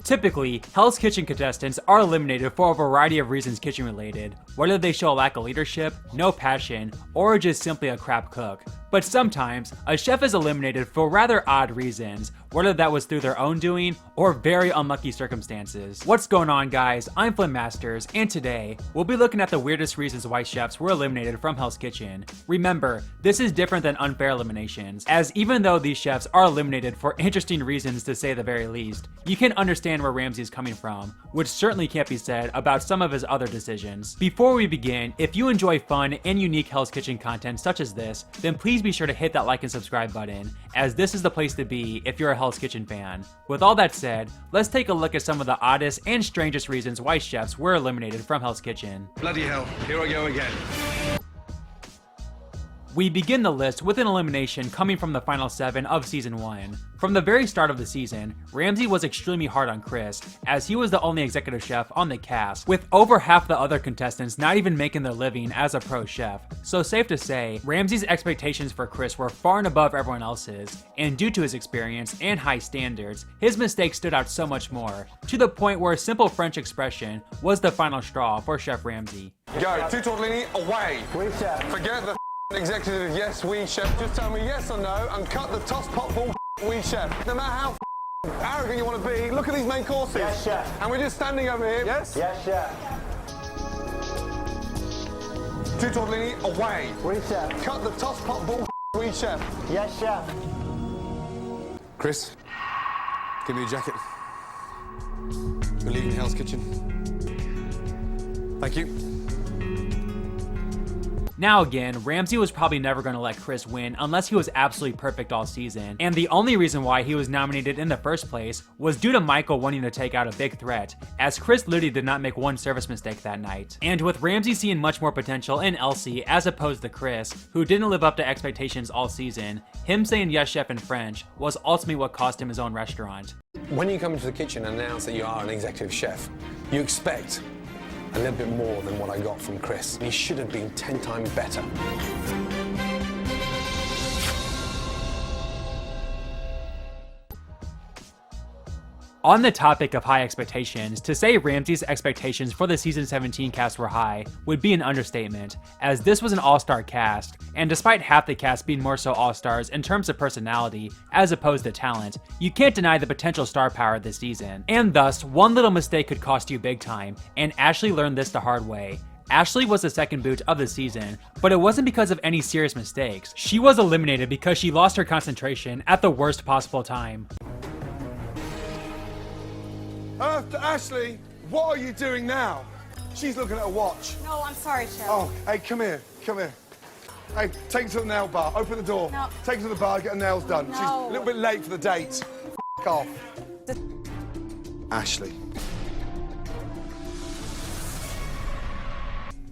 Typically, Hell's Kitchen contestants are eliminated for a variety of reasons kitchen related, whether they show a lack of leadership, no passion, or just simply a crap cook. But sometimes, a chef is eliminated for rather odd reasons, whether that was through their own doing or very unlucky circumstances. What's going on, guys? I'm FlynnMasters, and today, we'll be looking at the weirdest reasons why chefs were eliminated from Hell's Kitchen. Remember, this is different than unfair eliminations, as even though these chefs are eliminated for interesting reasons to say the very least, you can understand where Ramsay is coming from, which certainly can't be said about some of his other decisions. Before we begin, if you enjoy fun and unique Hell's Kitchen content such as this, then please be sure to hit that like and subscribe button, as this is the place to be if you're a Hell's Kitchen fan. With all that said, let's take a look at some of the oddest and strangest reasons why chefs were eliminated from Hell's Kitchen. Bloody hell, here I go again. We begin the list with an elimination coming from the final 7 of season 1. From the very start of the season, Ramsay was extremely hard on Chris, as he was the only executive chef on the cast, with over half the other contestants not even making their living as a pro chef. So safe to say, Ramsay's expectations for Chris were far and above everyone else's, and due to his experience and high standards, his mistakes stood out so much more, to the point where a simple French expression was the final straw for Chef Ramsay. Go, two tortellini, away. Oui, chef. Forget the executive, yes, we chef. Just tell me yes or no and cut the toss pot bull we chef. No matter how arrogant you want to be, look at these main courses. Yes, chef. And we're just standing over here, yes? Yes, chef. Two tortellini, away. Oui, chef. Cut the toss pot bull we chef. Yes, chef. Chris, give me a jacket. We're leaving Hell's Kitchen. Thank you. Now again, Ramsay was probably never going to let Chris win unless he was absolutely perfect all season, and the only reason why he was nominated in the first place was due to Michael wanting to take out a big threat, as Chris literally did not make one service mistake that night. And with Ramsay seeing much more potential in Elsie as opposed to Chris, who didn't live up to expectations all season, him saying yes chef in French was ultimately what cost him his own restaurant. When you come into the kitchen and announce that you are an executive chef, you expect a little bit more than what I got from Chris. He should have been 10 times better. On the topic of high expectations, to say Ramsay's expectations for the season 17 cast were high would be an understatement, as this was an all-star cast, and despite half the cast being more so all-stars in terms of personality as opposed to talent, you can't deny the potential star power this season. And thus, one little mistake could cost you big time, and Ashley learned this the hard way. Ashley was the second boot of the season, but it wasn't because of any serious mistakes. She was eliminated because she lost her concentration at the worst possible time. Ashley, what are you doing now? She's looking at a watch. No, I'm sorry, Chef. Oh, hey, come here, come here. Hey, take her to the nail bar, open the door. No. Take her to the bar, get her nails done. No. She's a little bit late for the date. F off. Ashley.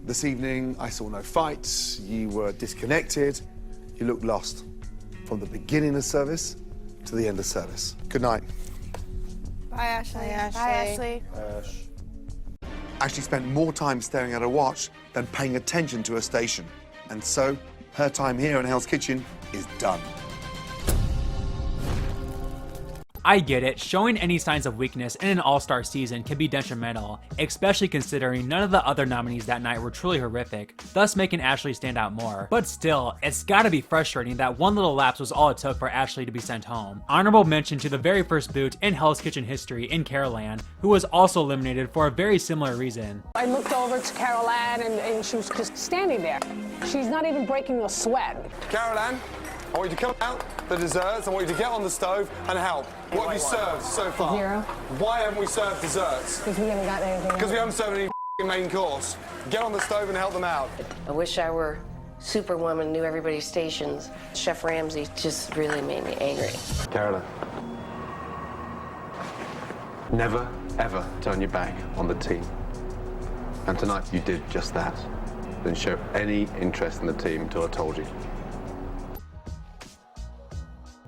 This evening, I saw no fights. You were disconnected. You looked lost. From the beginning of service to the end of service. Good night. Bye, Ashley. Bye, Ashley. Ashley spent more time staring at her watch than paying attention to her station. And so, her time here in Hell's Kitchen is done. I get it, showing any signs of weakness in an all-star season can be detrimental, especially considering none of the other nominees that night were truly horrific, thus making Ashley stand out more. But still, it's gotta be frustrating that one little lapse was all it took for Ashley to be sent home. Honorable mention to the very first boot in Hell's Kitchen history in Carol Ann, who was also eliminated for a very similar reason. I looked over to Carol Ann and she was just standing there. She's not even breaking a sweat. Carol Ann, I want you to come out the desserts. I want you to get on the stove and help. What have you served so far? 0. Why haven't we served desserts? Because we haven't got anything. Because we haven't served any main course. Get on the stove and help them out. I wish I were Superwoman, knew everybody's stations. Chef Ramsay just really made me angry. Caroline, never, ever turn your back on the team. And tonight you did just that. Didn't show any interest in the team until I told you.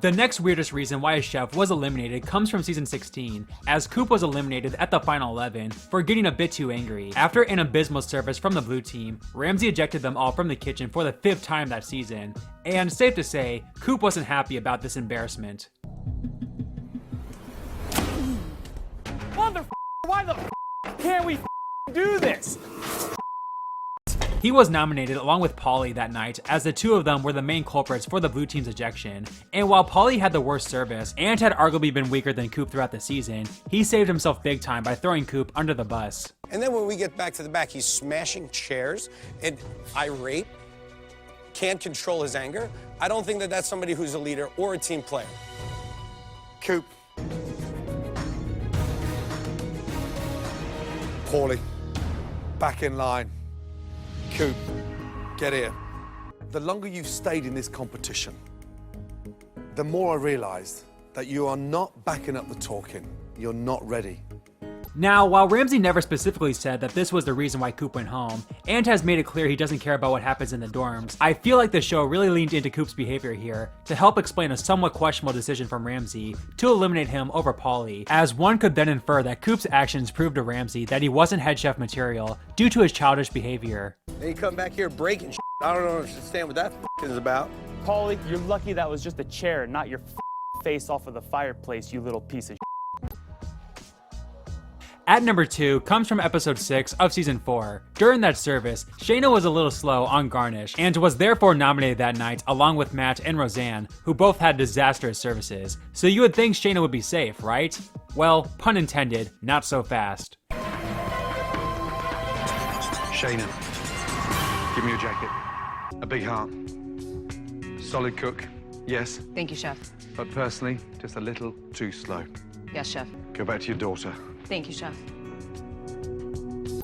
The next weirdest reason why a chef was eliminated comes from season 16, as Coop was eliminated at the final 11 for getting a bit too angry. After an abysmal service from the blue team, Ramsay ejected them all from the kitchen for the 5th time that season, and safe to say, Coop wasn't happy about this embarrassment. Whoa, Why the can't we do this? He was nominated along with Paulie that night, as the two of them were the main culprits for the blue team's ejection. And while Paulie had the worst service and had arguably been weaker than Coop throughout the season, he saved himself big time by throwing Coop under the bus. And then when we get back to the back, he's smashing chairs and irate, can't control his anger. I don't think that that's somebody who's a leader or a team player. Coop. Paulie, back in line. Coop, get here. The longer you've stayed in this competition, the more I realized that you are not backing up the talking. You're not ready. Now, while Ramsay never specifically said that this was the reason why Coop went home, and has made it clear he doesn't care about what happens in the dorms, I feel like the show really leaned into Coop's behavior here to help explain a somewhat questionable decision from Ramsay to eliminate him over Paulie, as one could then infer that Coop's actions proved to Ramsay that he wasn't head chef material due to his childish behavior. And you come back here breaking shit. I don't understand what that is about. Paulie, you're lucky that was just a chair, not your face off of the fireplace, you little piece of. At number 2 comes from episode 6 of season 4. During that service, Shayna was a little slow on garnish and was therefore nominated that night along with Matt and Roseanne, who both had disastrous services. So you would think Shayna would be safe, right? Well, pun intended, not so fast. Shayna, give me your jacket. A big heart. Solid cook, yes, Thank you, Chef. but personally, just a little too slow. Yes, Chef. Go back to your daughter. Thank you, Chef.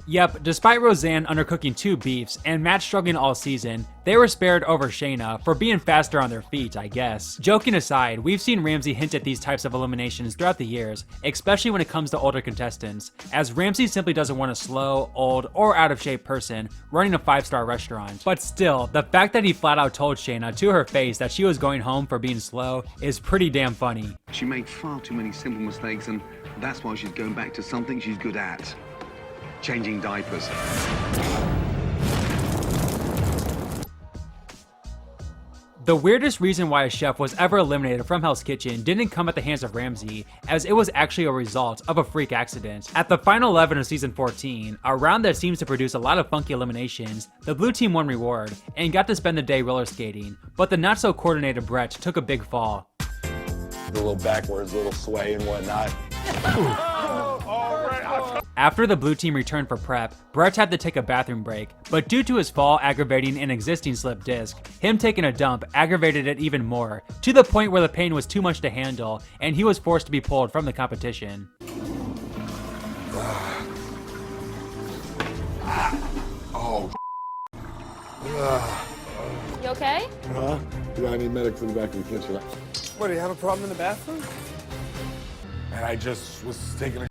Yep, despite Roseanne undercooking 2 beefs and Matt struggling all season, they were spared over Shayna for being faster on their feet, I guess. Joking aside, we've seen Ramsay hint at these types of eliminations throughout the years, especially when it comes to older contestants, as Ramsay simply doesn't want a slow, old, or out of shape person running a 5-star restaurant. But still, the fact that he flat out told Shayna to her face that she was going home for being slow is pretty damn funny. She made far too many simple mistakes, and that's why she's going back to something she's good at. Changing diapers. The weirdest reason why a chef was ever eliminated from Hell's Kitchen didn't come at the hands of Ramsay, as it was actually a result of a freak accident. At the final 11 of season 14, a round that seems to produce a lot of funky eliminations, the blue team won reward and got to spend the day roller skating, but the not so coordinated Brett took a big fall. A little backwards, a little sway and whatnot. After the blue team returned for prep, Brett had to take a bathroom break, but due to his fall aggravating an existing slip disc, him taking a dump aggravated it even more, to the point where the pain was too much to handle, and he was forced to be pulled from the competition. Oh. You okay? Huh? Do I need medics in the back of the kitchen? What, do you have a problem in the bathroom? And I just was taking a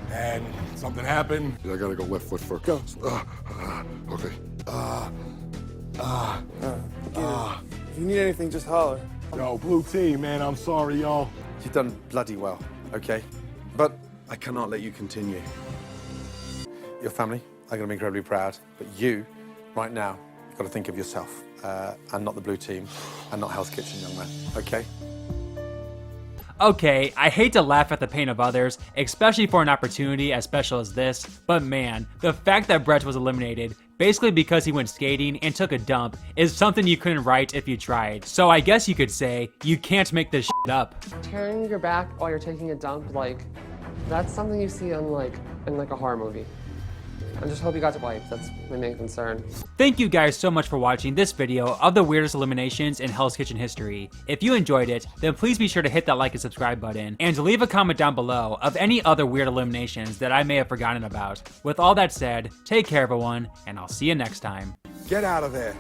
and something happened. I gotta go left foot first. Go. Okay. If you need anything, just holler. Yo, blue team, man, I'm sorry, y'all. You've done bloody well, okay? But I cannot let you continue. Your family are going to be incredibly proud, but you, right now, you've got to think of yourself and not the blue team and not Hell's Kitchen, young man, okay? Okay, I hate to laugh at the pain of others, especially for an opportunity as special as this, but man, the fact that Brett was eliminated basically because he went skating and took a dump is something you couldn't write if you tried. So I guess you could say, you can't make this shit up. Turning your back while you're taking a dump, like, that's something you see on in a horror movie. I just hope you got to wipe. That's my main concern. Thank you guys so much for watching this video of the weirdest eliminations in Hell's Kitchen history. If you enjoyed it, then please be sure to hit that like and subscribe button, and leave a comment down below of any other weird eliminations that I may have forgotten about. With all that said, take care everyone, and I'll see you next time. Get out of there.